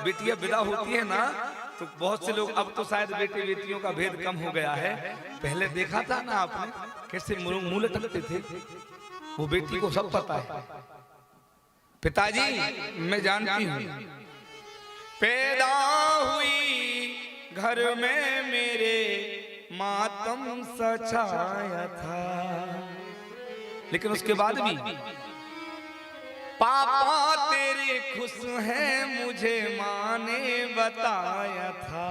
बेटियां विदा होती है ना, तो बहुत से लोग, अब तो शायद बेटे बेटियों का भेद कम हो गया है। पहले देखा था ना आपने कैसे मुंह लटकते थे, वो बेटी को सब पता है। पिताजी मैं जानती हूँ, पैदा हुई घर में मेरे मातम सछाया था, लेकिन उसके बाद भी पापा तेरे खुश हैं मुझे माँ ने बताया था।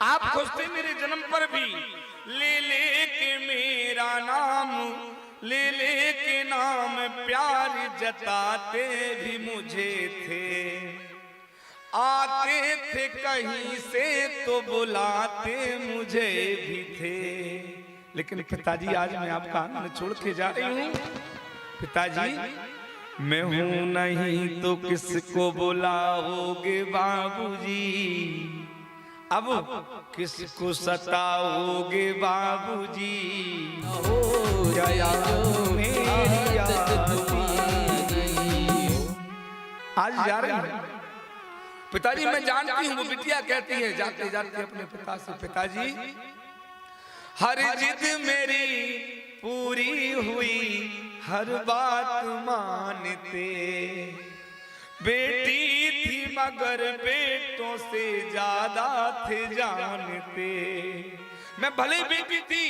आप खुश थे मेरे जन्म पर भी, ले के मेरा नाम, ले के नाम प्यार जताते भी मुझे थे, आते थे कहीं से तो बुलाते मुझे भी थे। लेकिन पिताजी आज मैं आपका आंगन छोड़ के जा रही हूँ। पिताजी मैं हूं नहीं तो किसको बुलाओगे बाबूजी, अब किसको सताओगे बाबूजी। आज जा रही हूं पिताजी, मैं जानती हूँ वो बिटिया कहती है जाते जाते अपने पिता से, पिताजी हर जिद मेरी पूरी हुई, हर बात मानते, बेटी थी मगर बेटों से ज्यादा थे जानते। मैं भले बेटी थी,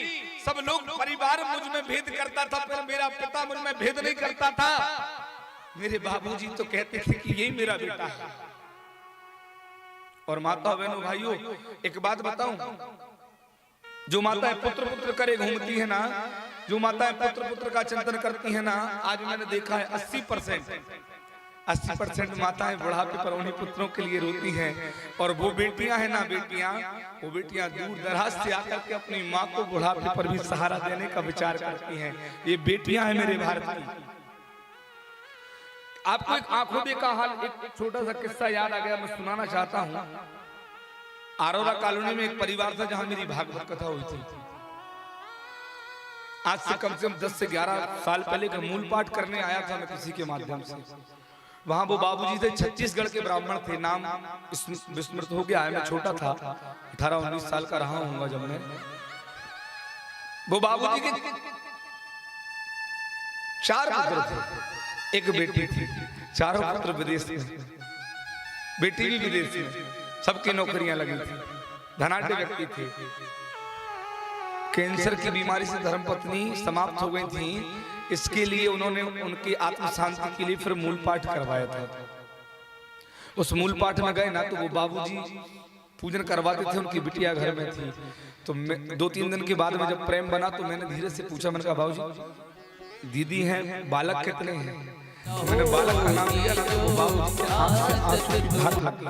सब लोग परिवार मुझ में भेद करता था, पर मेरा पिता मुझ में भेद नहीं करता था। मेरे बाबूजी तो कहते थे कि यही मेरा बेटा है। और माता बहनों भाइयों, एक बात बताऊं, जो माताएं पुत्र पुत्र करे घूमती है ना, जो माताएं पुत्र पुत्र का चिंतन करती है ना, आज मैंने देखा है 80% माताएं बुढ़ापे पर उन्हीं पुत्रों के लिए रोती हैं। और वो बेटियां हैं ना, वो बेटियां दूर दराज से आकर के अपनी माँ को बुढ़ापे पर भी सहारा देने का विचार करती हैं। ये बेटियां हैं मेरे भारत की। आपको एक आंखों देखा हाल, एक छोटा सा किस्सा याद आ गया, मैं सुनाना चाहता हूँ। आरोरा कॉलोनी में एक परिवार था जहां मेरी भागवत कथा हुई थी। आज से कम 10 से 11 साल पहले का मूल पाठ करने आया था मैं किसी के माध्यम से। वहां वो बाबूजी थे, छत्तीसगढ़ के ब्राह्मण थे, नाम विस्मृत हो गया है, मैं छोटा था, 18-19 साल का रहा हूंगा जब मैं। वो बाबूजी के 4 पुत्र थे, एक बेटी थी, चारों पुत्र विदेश में, बेटी भी विदेश में, सबकी नौकरियां लगी थी, धनाढ्य व्यक्ति थे। कैंसर की बीमारी से धर्मपत्नी समाप्त हो गई थी, इसके लिए उन्होंने उनकी आत्म शांति के लिए फिर मूल पाठ करवाया था। उस मूल पाठ में गए ना, तो वो बाबूजी पूजन करवाते थे, उनकी बिटिया घर में थी। तो 2-3 दिन के बाद में जब प्रेम बना तो मैंने धीरे से पूछा, मैंने कहा बाबूजी दीदी हैं, बालक कितने हैं? तो मैंने बालक का नाम लिया ना, तो वो बाबूजी के आंख से आंसू की धार लगी।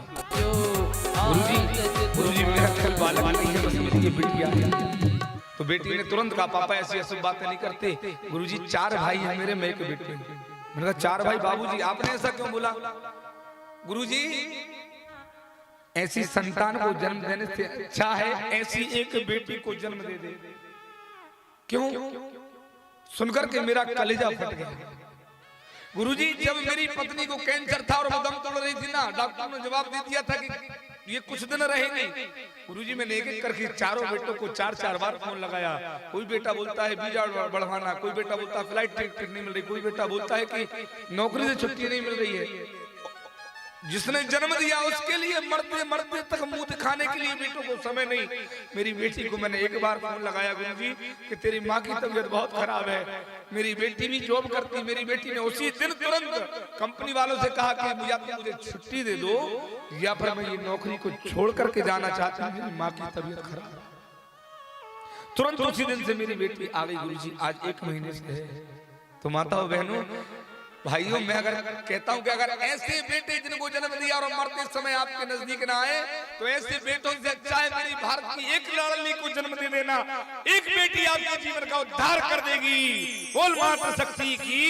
गुरुजी मेरा कल बालक नहीं है, बस मेरी ये बिटिया है। तो बेटी ने तुरंत कहा, पापा ऐसी ऐसी बातें नहीं करते, गुरुजी 4 भाई हैं मेरे, मैं एक बेटी। मैंने कहा 4 भाई? बाबूजी आपने ऐसा क्यों बोला? गुरुजी ऐसी संतान को जन्म देने से अच्छा है ऐसी एक बेटी को जन्म दे दे। क्यों? सुनकर के मेरा कलेजा फट गया। गुरुजी जब मेरी पत्नी को कैंसर था और वो दम तोड़ रही थी ना, डॉक्टर ने जवाब दे दिया था कि ये कुछ दिन रहेगी। गुरुजी मैंने एक-एक करके चारों बेटों को 4-4 बार फोन लगाया। कोई बेटा बोलता है वीजा बढ़वाना, कोई बेटा बोलता है फ्लाइट टिकट नहीं मिल रही, कोई बेटा बोलता है कि नौकरी से छुट्टी नहीं मिल रही है। जिसने जन्म दिया उसके लिए मरते मरते तक मुंह दिखाने के लिए बेटों को समय नहीं। मेरी बेटी को मैंने एक बार फोन लगाया, गुरुजी कि तेरी माँ की तबीयत बहुत खराब है। मेरी बेटी भी जॉब करती, मेरी बेटी ने उसी दिन तुरंत कंपनी वालों से कहा कि या तो मुझे छुट्टी दे दो या फिर मैं ये नौकरी को छोड़ करके जाना चाहती हूँ, मेरी माँ की तबीयत खराब। तुरंत उसी दिन से मेरी बेटी आ गई। गुरुजी आज 1 महीने से है। तो माताओं बहनों भाइयों, मैं अगर कहता हूं कि अगर ऐसे बेटे जिनको जन्म दिया और मरते समय आपके नजदीक ना आए, तो ऐसे बेटों से अच्छा है मेरी भारत की एक लाडली को जन्म दे देना। एक बेटी आपके जीवन का उद्धार कर देगी। बोल माता शक्ति की।